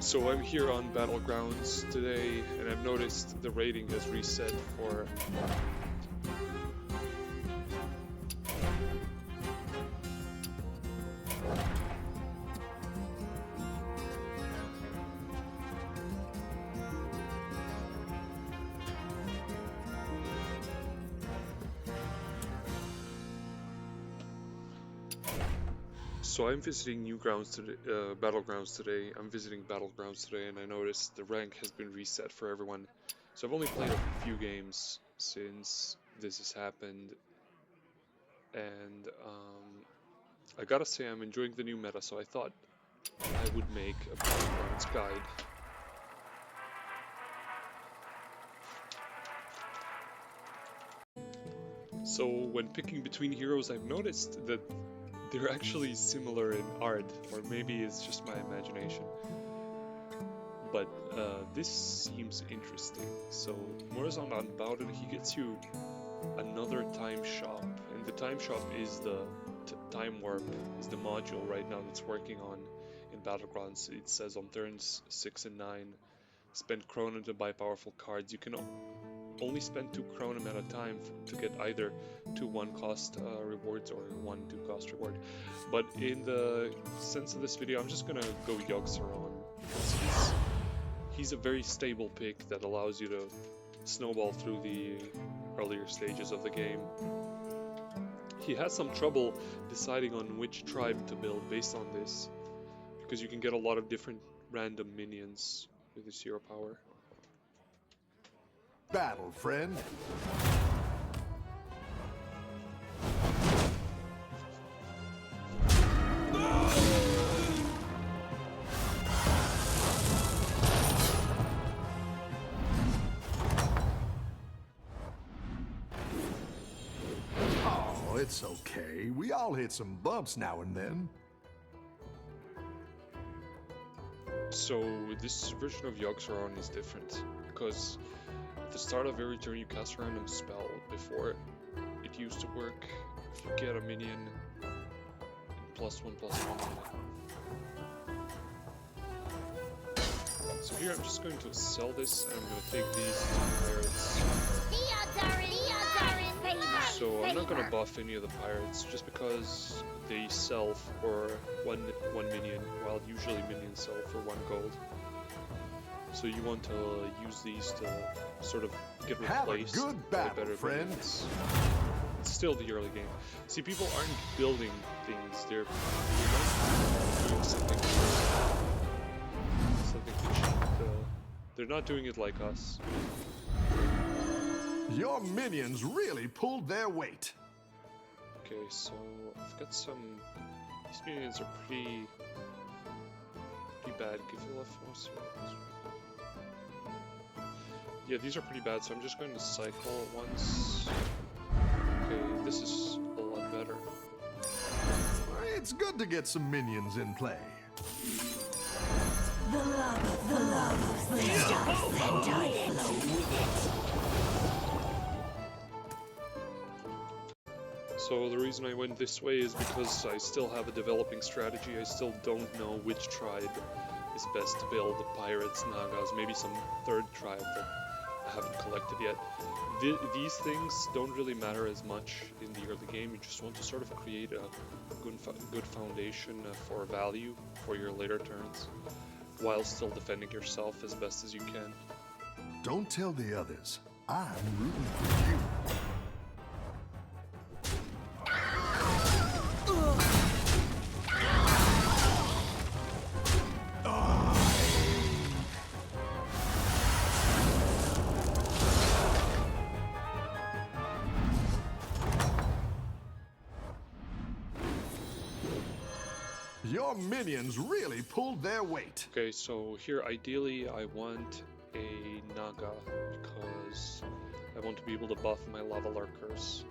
So I'm here on Battlegrounds today, and I've noticed the rating has reset for So I'm visiting Battlegrounds today. I'm visiting Battlegrounds today, and I noticed the rank has been reset for everyone. So I've only played a few games since this has happened, and I gotta say I'm enjoying the new meta. So I thought I would make a Battlegrounds guide. So when picking between heroes, I've noticed that they're actually similar in art, or maybe it's just my imagination. But this seems interesting. So more is on about it. He gets you another time shop, and the time shop is the time warp, is the module right now that's working on in Battlegrounds. It says on turns 6 and 9, spend Chrono to buy powerful cards. You can only spend 2 Chrono at a time to get either 2 1-cost rewards or 1 2-cost reward. But in the sense of this video, I'm just gonna go Yogg because he's a very stable pick that allows you to snowball through the earlier stages of the game. He has some trouble deciding on which tribe to build based on this, because you can get a lot of different random minions with his hero power. Battle, friend. Oh, it's okay. We all hit some bumps now and then. So this version of Yogg is different, because at the start of every turn you cast a random spell. Before, it used to work if you get a minion in +1/+1. So here I'm just going to sell this, and I'm going to take these 2 pirates. So I'm not going to buff any of the pirates, just because they sell for one minion, while usually minions sell for 1 gold. So you want to use these to sort of get replaced Have a good battle, by better friend. minions. It's still the early game. See, people aren't building things; they're doing something to cheat. They're not doing it like us. Your minions really pulled their weight. Okay, so I've got some. These minions are pretty bad. Give you left most. Yeah, these are pretty bad, so I'm just going to cycle once. Okay, this is a lot better. It's good to get some minions in play. The love will stop and I flow with it. So the reason I went this way is because I still have a developing strategy. I still don't know which tribe is best to build. Pirates, Nagas, maybe some third tribe that I haven't collected yet. These things don't really matter as much in the early game. You just want to sort of create a good foundation for value for your later turns, while still defending yourself as best as you can. Don't tell the others. I'm rooting for you. Your minions really pulled their weight. Okay, so here ideally I want a Naga because I want to be able to buff my lava lurkers.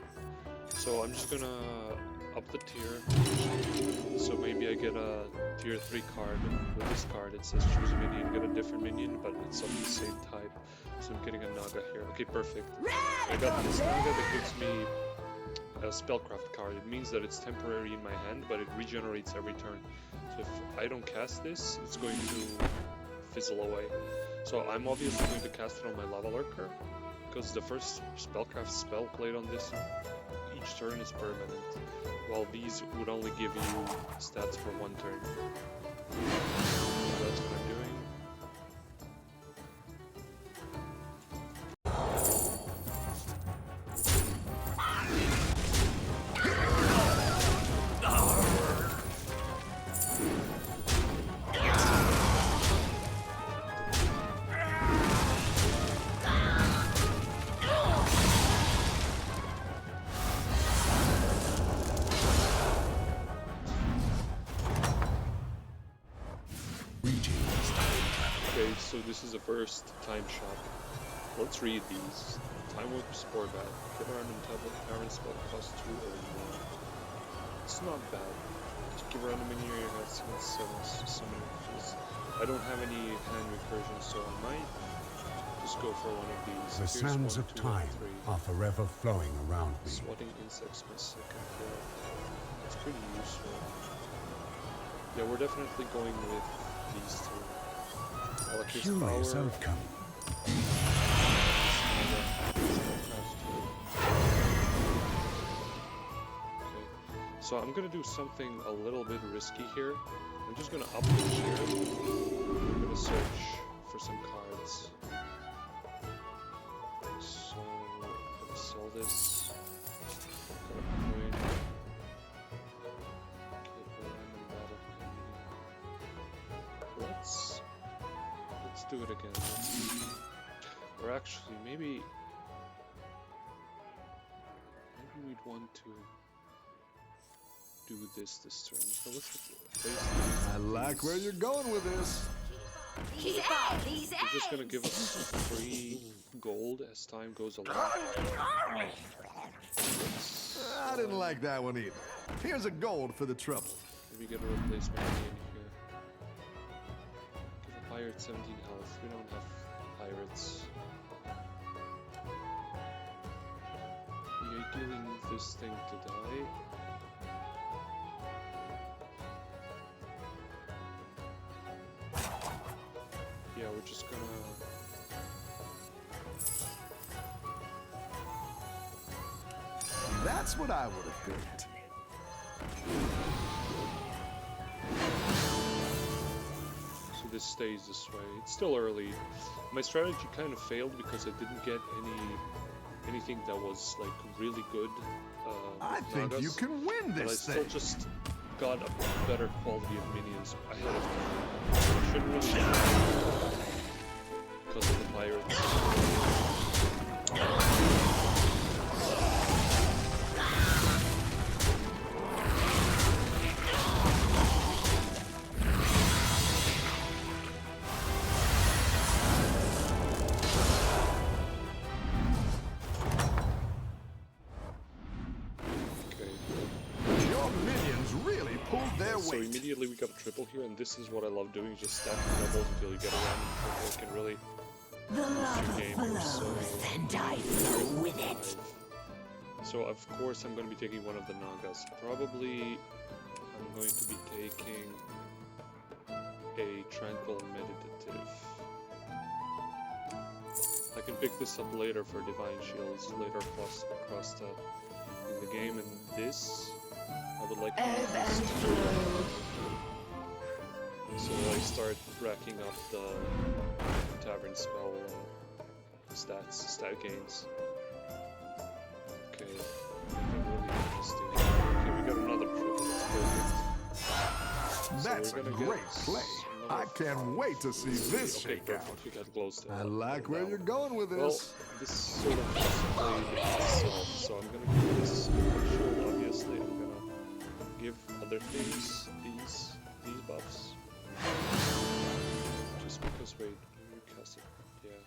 So I'm just gonna up the tier. So maybe I get a tier 3 card. With this card it says choose a minion, get a different minion, but it's of the same type. So I'm getting a Naga here. Okay, perfect. I got this Naga that gives me a spellcraft card. It means that it's temporary in my hand, but it regenerates every turn. So if I don't cast this, it's going to fizzle away. So I'm obviously going to cast it on my Lava Lurker, because the first spellcraft spell played on this each turn is permanent, while these would only give you stats for one turn. So that's what I'm doing. Okay, so this is the first time shop. Let's read these. Time Warp Spore Bat. Get around and tavern spell cost 2 or more. It's not bad. Just give around a minion area has summon feels. I don't have any hand recursion, so I might just go for one of these. The sands of time are forever flowing around me. Swatting insects my second kill. That's pretty useful. Yeah, we're definitely going with these two. Curious outcome. So I'm gonna do something a little bit risky here. I'm just gonna up the share. I'm gonna search for some cards. So I'm gonna sell this. Got a coin. Okay, random battle community. Let's do it again. Or actually, maybe we'd want to do this turn. So let's replace I like where you're going with this. Keep up these It's just gonna give us free gold as time goes along. I didn't like that one either. Here's a gold for the trouble. Maybe get a replacement in here. Give a pirate 17 health. We don't have pirates. We ideally need this thing to die. Yeah, we're just gonna... That's what I would have picked. So this stays this way. It's still early. My strategy kind of failed because I didn't get anything that was like really good. I think Nagas, you can win but I this still thing. just got a better quality of minions ahead of time. I shouldn't really because of the pirates. So immediately we got a triple here, and this is what I love doing, just stacking doubles until you get a random triple. It can really the lava game. flows, and I flow with it. So of course I'm going to be taking one of the Nagas. Probably I'm going to be taking a Tranquil Meditative. I can pick this up later for Divine Shields, later across in the game, and this I would like to so I start racking up the Tavern spell stat gains. Okay, really interesting. Okay, we got another triple, that's perfect. That's a great play. I can't wait to see this shake out. We got glows I like where you're going with this. Well, this sort of just played itself, so I'm gonna give this shield, obviously. I'm gonna give other things these buffs. Just because, wait, let me cast it. Yeah.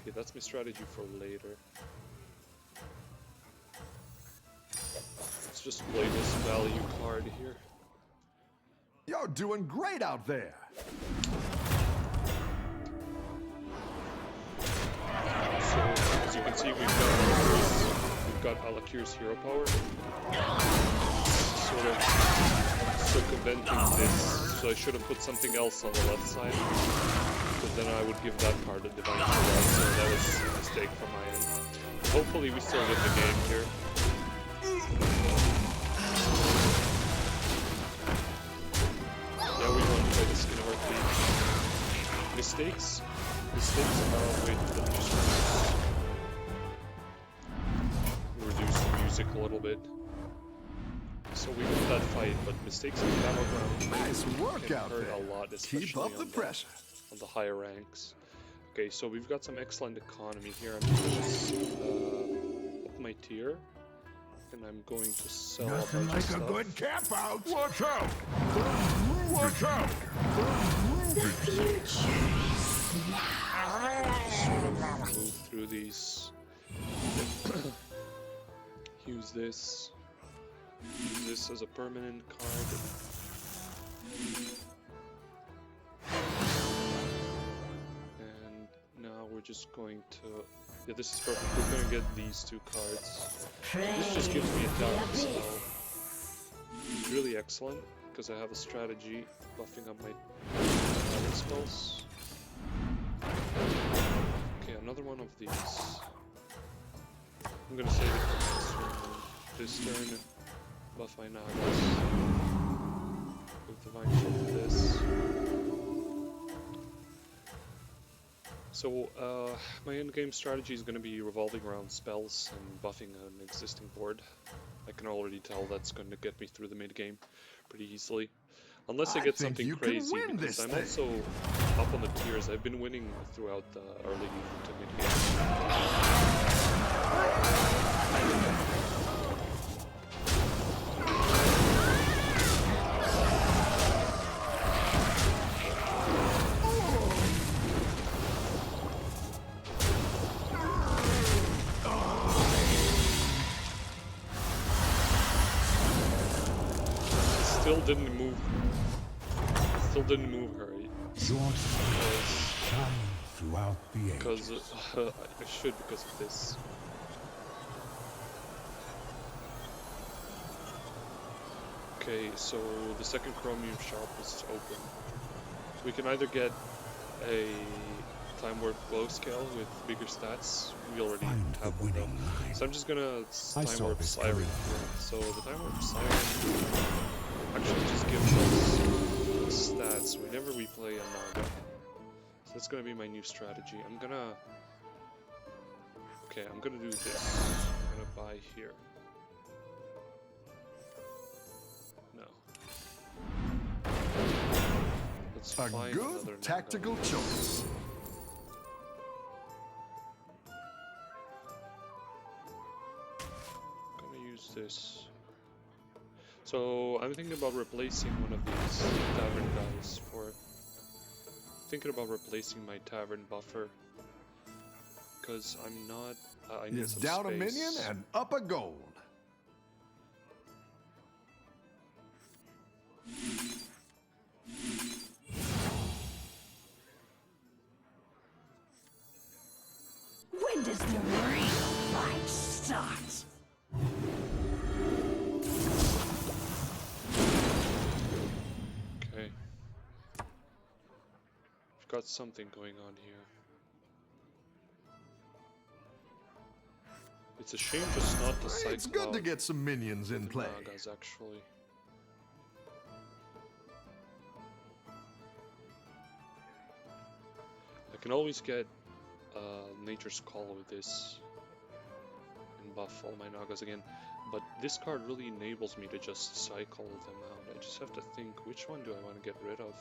Okay, that's my strategy for later. Let's just play this value card here. You're doing great out there. So, as you can see, we've got Alakir's hero power. Sort of circumventing this So I should have put something else on the left side, but then I would give that card a divine shield, so that was a mistake from my end. Hopefully we still win the game here. Yeah, we won by the skin of our teeth. Mistakes? Mistakes? Wait, let me just reduce the music a little bit. So we won that fight, but mistakes in the Battlegrounds Nice work can out hurt there. a lot, especially Keep up the pressure. on the higher ranks. Okay, so we've got some excellent economy here. I'm just gonna just, up my tier, and I'm going to sell Nothing a bunch like of a stuff. good camp out. Watch out! Watch out! The future is now. Sort of move through these. Use this. Use this as a permanent card. And now we're just going to... Yeah, this is perfect. We're going to get these two cards. This just gives me a down spell. It's really excellent, because I have a strategy buffing up my other spells. Okay, another one of these. I'm going to save it for this turn. Buff my Nagas with Divine Shield for this. So, my endgame strategy is going to be revolving around spells and buffing an existing board. I can already tell that's going to get me through the mid game pretty easily. Unless I get think something you can crazy, win because this I'm thing. also up on the tiers. I've been winning throughout the early to mid game. Still didn't move her. Your stars shine throughout the ages. Because I should, because of this. Okay, so the second chromium shop is open. We can either get a time warp glow scale with bigger stats. We already Find the have one though. winning line. So I'm just gonna I time saw warp this siren. coming. So the time warp siren actually just gives us stats whenever we play a Naga. So that's gonna be my new strategy. I'm gonna do this. I'm gonna buy here. No. Let's A find another good Naga. tactical choice. Gonna use this. So I'm thinking about replacing one of these tavern guys for. Thinking about replacing my tavern buffer because I'm not. I need It's some down space. a minion and up a gold. When does the real fight start? Okay. We've got something going on here. It's a shame just not to cycle It's good to out get some minions in the play. Nagas, actually. I can always get Nature's Call with this and buff all my Nagas again, but this card really enables me to just cycle them out. I just have to think, which one do I want to get rid of?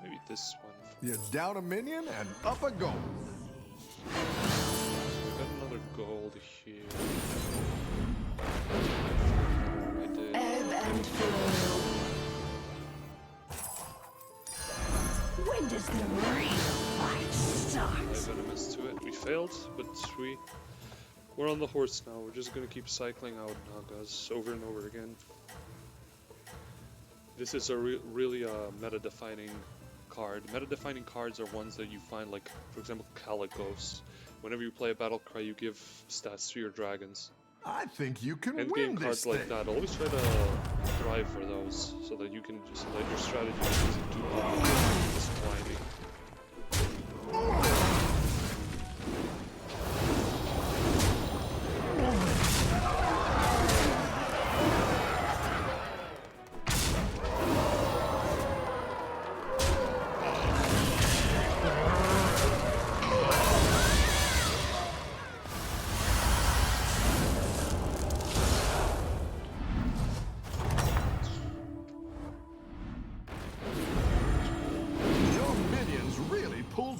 Maybe this one. You're down a minion and up a gold. We got another gold here. I did. Ebb and flow. When does the real fight I start? venomous to it. We failed, but we're on the horse now. We're just gonna keep cycling out Nagas over and over again. This is a really meta-defining card. Meta-defining cards are ones that you find, like, for example, Caligos. Whenever you play a battle cry, you give stats to your dragons. I think you can win Endgame this cards thing. like that. Always try to strive for those, so that you can so that your strategy isn't too hard, just climbing.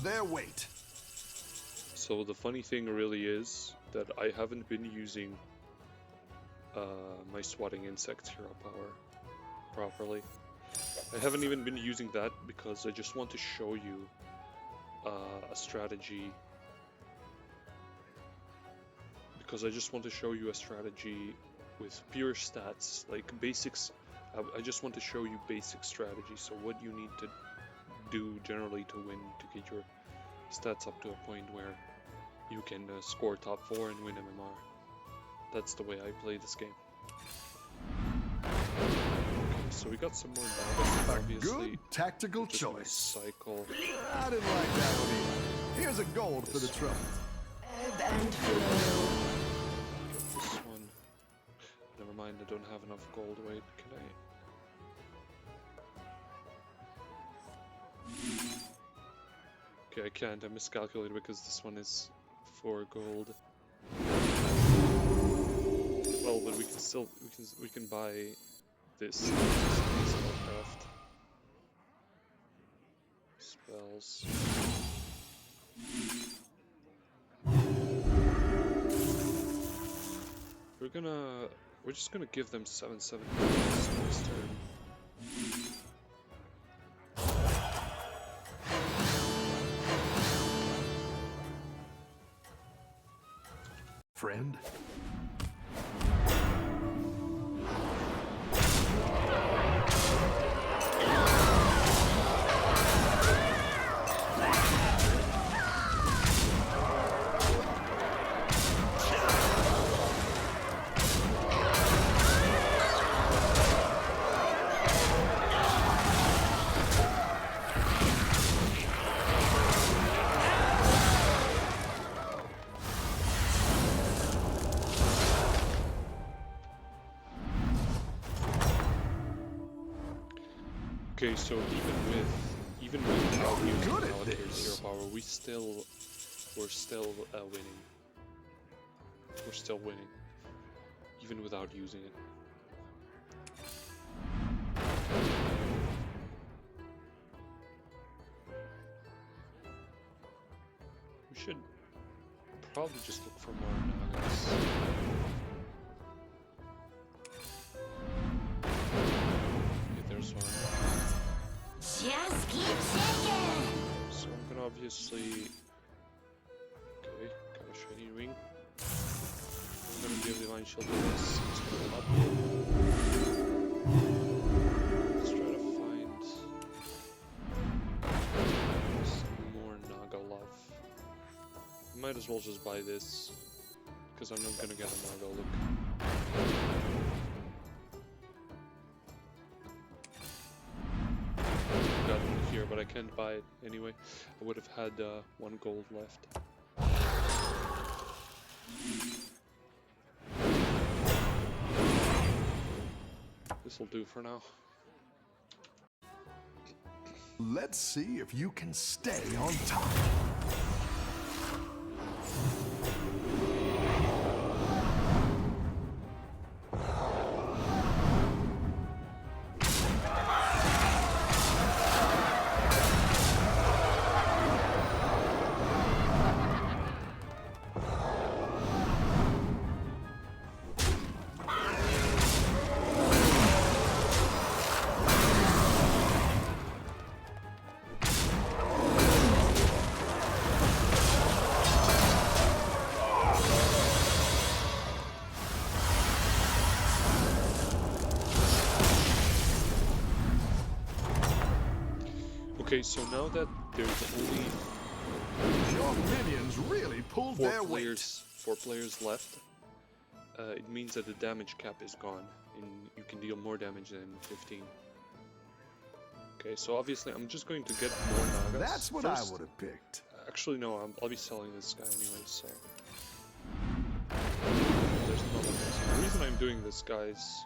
Their weight. So the funny thing really is that I haven't been using my swatting insects hero power properly. I haven't even been using that because I just want to show you a strategy. Because I just want to show you a strategy with pure stats, like basics. I just want to show you basic strategy. So what you need to do generally to win, to get your stats up to a point where you can score top 4 and win MMR. That's the way I play this game. Okay, so we got some more Nagas, obviously. Good tactical Just choice. Cycle. I didn't like that one either. Here's a gold for the trouble. Ebb and flow. Get this one. Never mind, I don't have enough gold. Wait, can I? Okay, I can't. I miscalculated because this one is 4 gold. Well, but we can still we can buy this spellcraft spells. We're just gonna give them 7/7 next turn. Friend. Okay, so even without using allocated hero power, we're still winning. We're still winning, even without using it. We should probably just look for more Nagas. Okay, there's one. Just keep shaking. So I'm gonna obviously, okay, got a shiny ring. I'm gonna give Divine Shield to this. Let's go up. Let's try to find some more Naga love. Might as well just buy this, because I'm not gonna get a Naga look. Got one here, but I can't buy it anyway. I would have had 1 gold left. This'll do for now. Let's see if you can stay on top. Okay, so now that there's only Your minions really pulled their weight. 4 players left, it means that the damage cap is gone. you can deal more damage than 15. Okay, so obviously I'm just going to get more Nagas. That's what first. I would have picked. Actually, no, I'll be selling this guy anyway, so... There's another one. The reason I'm doing this, guys,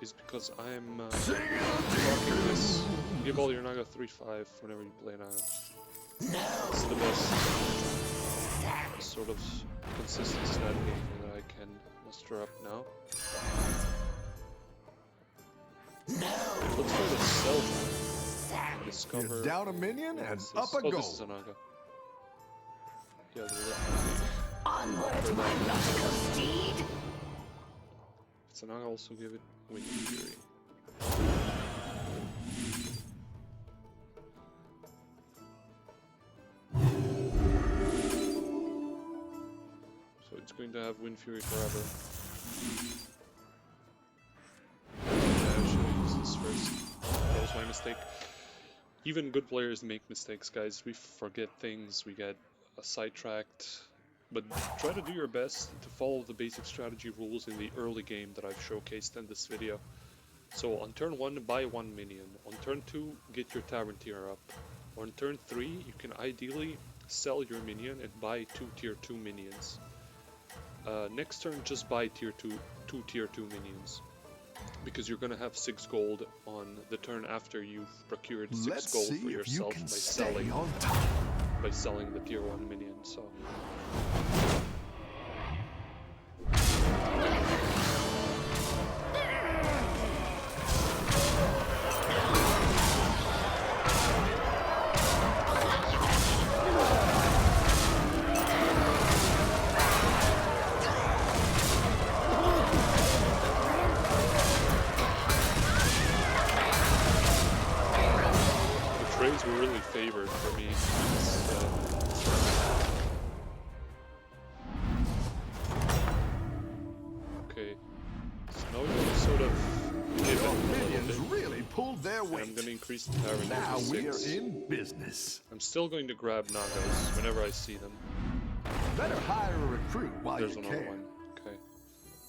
is because I'm rocking this. Give all your Naga 3-5 whenever you play Naga. It's the best sort of consistent stat game that I can muster up now. Let's try to sell that. Discover. You're down a minion and What's up this? a Oh, goal. this is a Naga. Yeah, they're definitely. Onward, my nautical steed! It's a Naga, also give it Wind Fury. So it's going to have Wind Fury forever. I should use this first. That was my mistake. Even good players make mistakes, guys. We forget things, we get sidetracked. But try to do your best to follow the basic strategy rules in the early game that I've showcased in this video. So on turn 1, buy 1 minion. On turn 2, get your Tavern tier up. On turn 3, you can ideally sell your minion and buy 2 tier 2 minions. Next turn, just buy two tier 2 minions. Because you're gonna have 6 gold on the turn after you've procured 6 gold for yourself by selling the tier 1 minion. So. Trades were really favored for me. Okay, so now we want to sort of give Your it minions really pulled their weight. I'm going to increase the Tavern Now to we're 6. in business. I'm still going to grab Nagas whenever I see them. Better hire a recruit while There's you another can. one. Okay,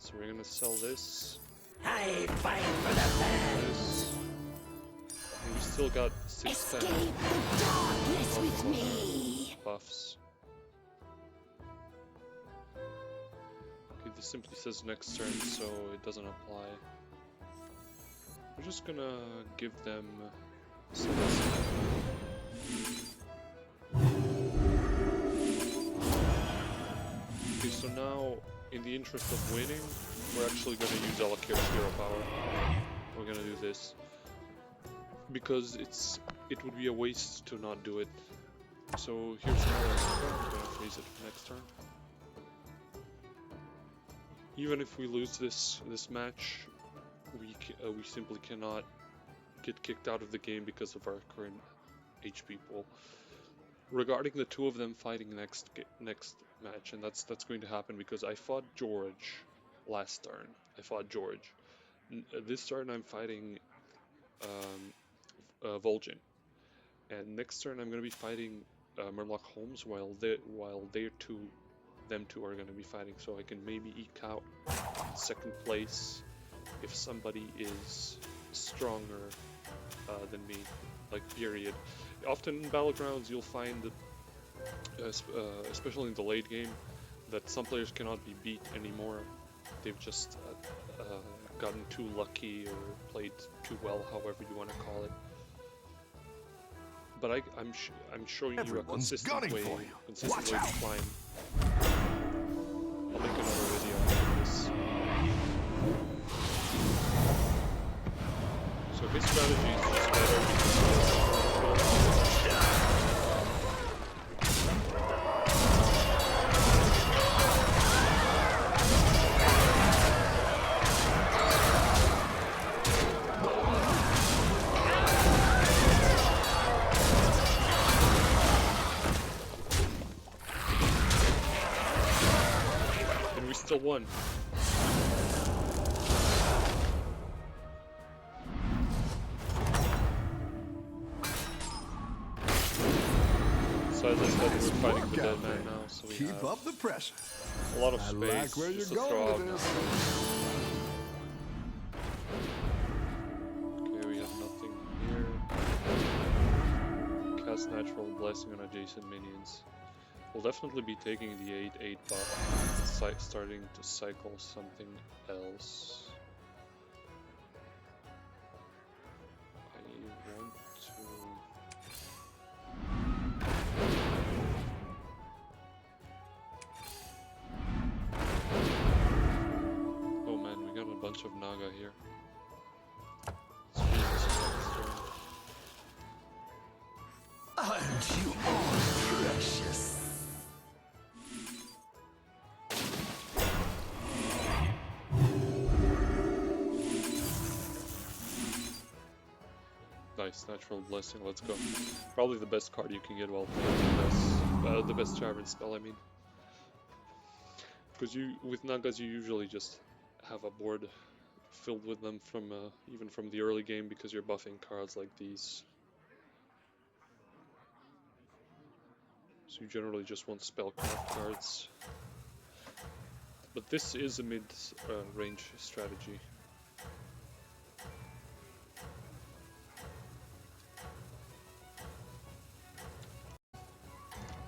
so we're going to sell this. I fight for the fans! This. And we still got 6 Escape the darkness with me! buffs. Okay, this simply says next turn, so it doesn't apply. We're just gonna give them some. Okay, so now, in the interest of winning, we're actually gonna use Alakir's hero power. We're gonna do this. Because it would be a waste to not do it. So here's another Naga. I'm gonna freeze it for next turn. Even if we lose this match, we simply cannot get kicked out of the game because of our current HP pool. Regarding the two of them fighting next match, and that's going to happen because I fought George last turn. I fought George. This turn I'm fighting Vol'jin, and next turn I'm going to be fighting Murloc Holmes while them two are going to be fighting, so I can maybe eke out second place if somebody is stronger than me, like period. Often in Battlegrounds you'll find that, especially in the late game, that some players cannot be beat anymore. They've just gotten too lucky or played too well, however you want to call it. But I'm showing you a consistent way to climb. I'll make another video on this. So his strategy is just better because still won. So as I said, we're fighting the dead man now, so we Keep have up the pressure. a lot of I space like where just you're to throw out going with now. this. plus natural blessing on adjacent minions. We'll definitely be taking the 8/8 buff and starting to cycle something else. I want to... Oh man, we got a bunch of Naga here. Let's use this Hearthstone. Aren't you all precious? Nice, natural blessing, let's go. Probably the best card you can get while playing the best Jarvan spell, I mean. Because with Nagas you usually just have a board filled with them from even from the early game because you're buffing cards like these. So you generally just want spell cards. But this is a mid-range strategy.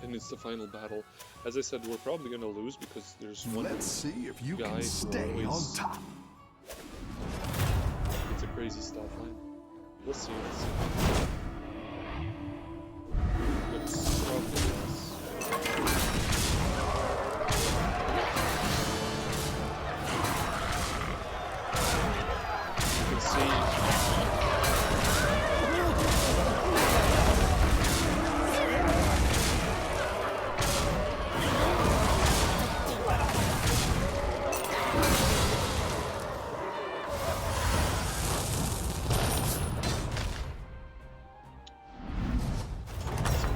And it's the final battle. As I said, we're probably gonna lose because there's one Let's see if you guy can who stay on always top. It's a crazy stop line. We'll see. It's probably less. You can see.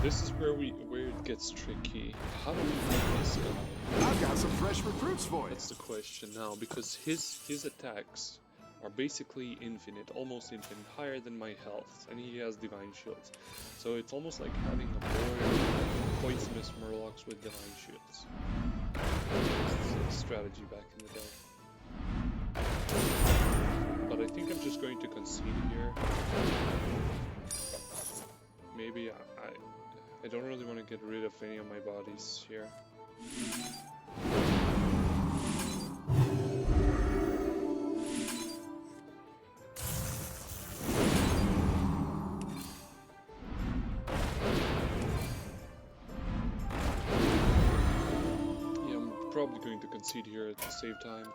This is where it gets tricky. How do we beat this guy? I've got some fresh recruits for you. That's the question now, because his attacks are basically infinite, almost infinite, higher than my health, and he has divine shields. So it's almost like having a board poisonous murlocs with divine shields. It's a strategy back in the day. But I think I'm just going to concede here. Maybe I don't really want to get rid of any of my bodies here. Yeah, I'm probably going to concede here to save time.